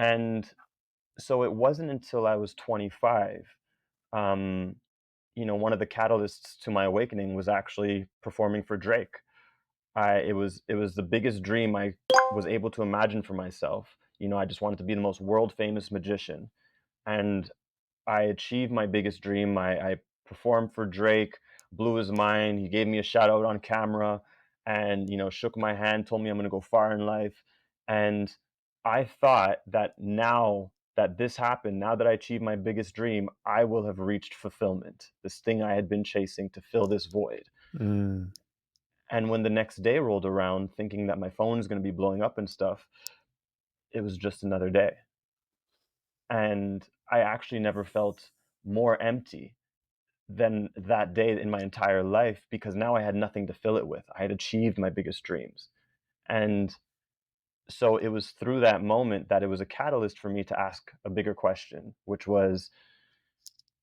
And so it wasn't until I was 25, um, one of the catalysts to my awakening was actually performing for Drake. It was the biggest dream I was able to imagine for myself. I just wanted to be the most world famous magician, and I achieved my biggest dream. I performed for Drake, blew his mind. He gave me a shout out on camera, and shook my hand, told me I'm going to go far in life. And I thought that now that this happened, now that I achieved my biggest dream, I will have reached fulfillment, this thing I had been chasing to fill this void. Mm. And when the next day rolled around, thinking that my phone is going to be blowing up and stuff, it was just another day. And I actually never felt more empty than that day in my entire life, because now I had nothing to fill it with. I had achieved my biggest dreams. And so it was through that moment that it was a catalyst for me to ask a bigger question, which was,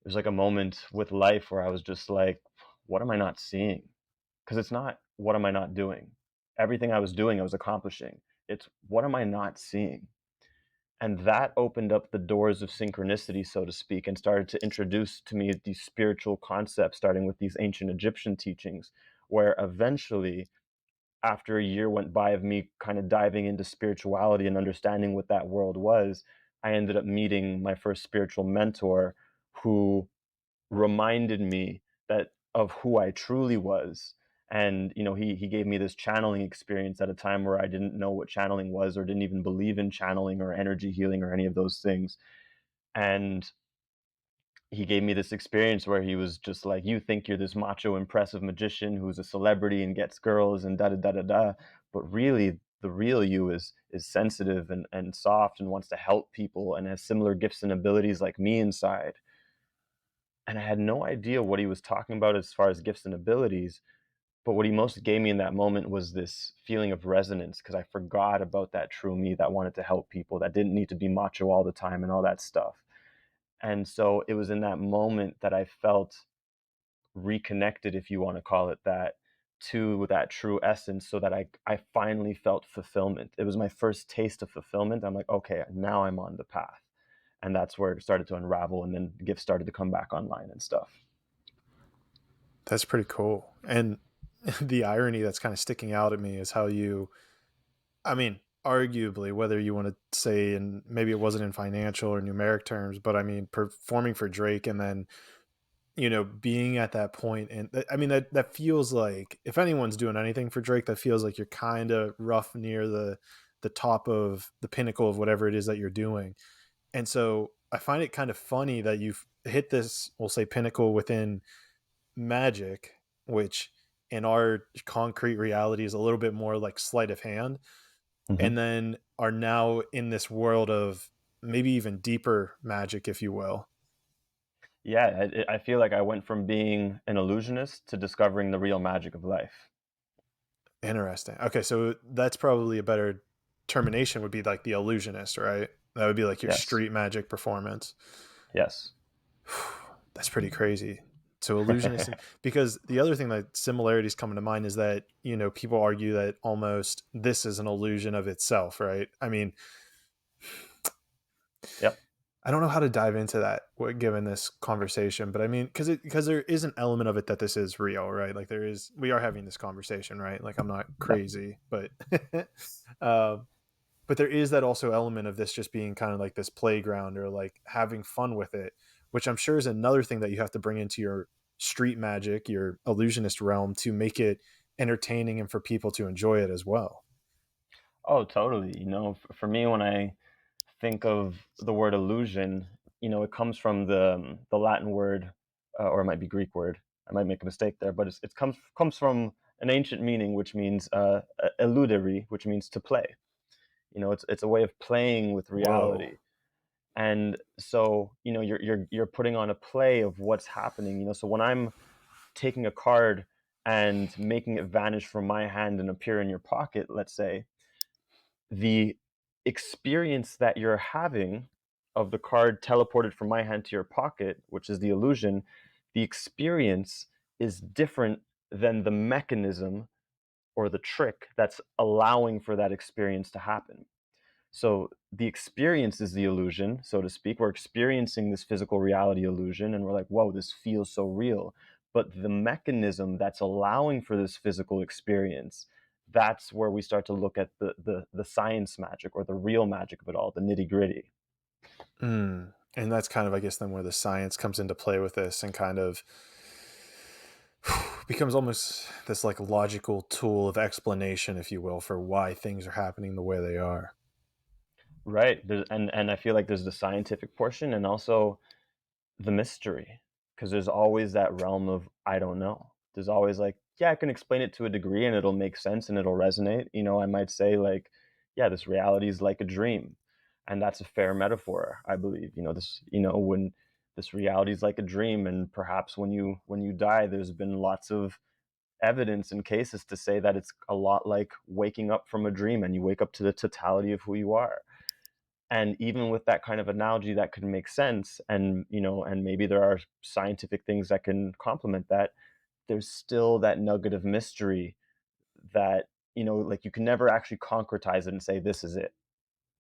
it was like a moment with life where I was just like, what am I not seeing? Because it's not, what am I not doing? Everything I was doing, I was accomplishing. It's, what am I not seeing? And that opened up the doors of synchronicity, so to speak, and started to introduce to me these spiritual concepts, starting with these ancient Egyptian teachings, where eventually, after a year went by of me kind of diving into spirituality and understanding what that world was, I ended up meeting my first spiritual mentor, who reminded me that of who I truly was. And he gave me this channeling experience at a time where I didn't know what channeling was, or didn't even believe in channeling or energy healing or any of those things. And he gave me this experience where he was just like, you think you're this macho impressive magician who's a celebrity and gets girls and da da da da da, but really the real you is sensitive and soft and wants to help people and has similar gifts and abilities like me inside. And I had no idea what he was talking about as far as gifts and abilities. But what he most gave me in that moment was this feeling of resonance, because I forgot about that true me that wanted to help people, that didn't need to be macho all the time and all that stuff. And so it was in that moment that I felt reconnected, if you want to call it that, to that true essence, so that I finally felt fulfillment. It was my first taste of fulfillment. I'm like, okay, now I'm on the path. And that's where it started to unravel, and then gifts started to come back online and stuff. That's pretty cool. And the irony that's kind of sticking out at me is how you, I mean, arguably, whether you want to say, and maybe it wasn't in financial or numeric terms, but I mean, performing for Drake and then, being at that point. And I mean, that feels like if anyone's doing anything for Drake, that feels like you're kind of rough near the top of the pinnacle of whatever it is that you're doing. And so I find it kind of funny that you've hit this, we'll say, pinnacle within magic, which in our concrete reality is a little bit more like sleight of hand, Mhm. and then are now in this world of maybe even deeper magic, if you will. Yeah, I feel like I went from being an illusionist to discovering the real magic of life. Interesting. Okay, so that's probably a better termination would be like the illusionist, right? That would be like your Yes. street magic performance. Yes. That's pretty crazy. So illusionist, because the other thing that similarities coming to mind is that people argue that almost this is an illusion of itself, right? I mean, Yep. I don't know how to dive into that given this conversation, but I mean, because there is an element of it that this is real, right? Like we are having this conversation, right? Like I'm not Yep. crazy, but uh, but there is that also element of this just being kind of like this playground or like having fun with it, which I'm sure is another thing that you have to bring into your street magic, your illusionist realm to make it entertaining and for people to enjoy it as well. Oh, totally. For me, when I think of the word illusion, it comes from the Latin word, or it might be Greek word. I might make a mistake there, but it comes from an ancient meaning, which means illudere, which means to play. It's a way of playing with Whoa. reality. And so you're putting on a play of what's happening. So when I'm taking a card and making it vanish from my hand and appear in your pocket, let's say, the experience that you're having of the card teleported from my hand to your pocket, which is the illusion, the experience is different than the mechanism or the trick that's allowing for that experience to happen. So the experience is the illusion, so to speak. We're experiencing this physical reality illusion and we're like, whoa, this feels so real. But the mechanism that's allowing for this physical experience, that's where we start to look at the science magic or the real magic of it all, the nitty gritty. Mm. And that's kind of, I guess, then where the science comes into play with this and kind of becomes almost this like logical tool of explanation, if you will, for why things are happening the way they are. Right. And I feel like there's the scientific portion and also the mystery, because there's always that realm of I don't know. There's always like, yeah, I can explain it to a degree and it'll make sense and it'll resonate. I might say like, yeah, this reality is like a dream. And that's a fair metaphor, I believe. When this reality is like a dream and perhaps when you die, there's been lots of evidence and cases to say that it's a lot like waking up from a dream and you wake up to the totality of who you are. And even with that kind of analogy, that could make sense, and maybe there are scientific things that can complement that. There's still that nugget of mystery that, like, you can never actually concretize it and say, "This is it."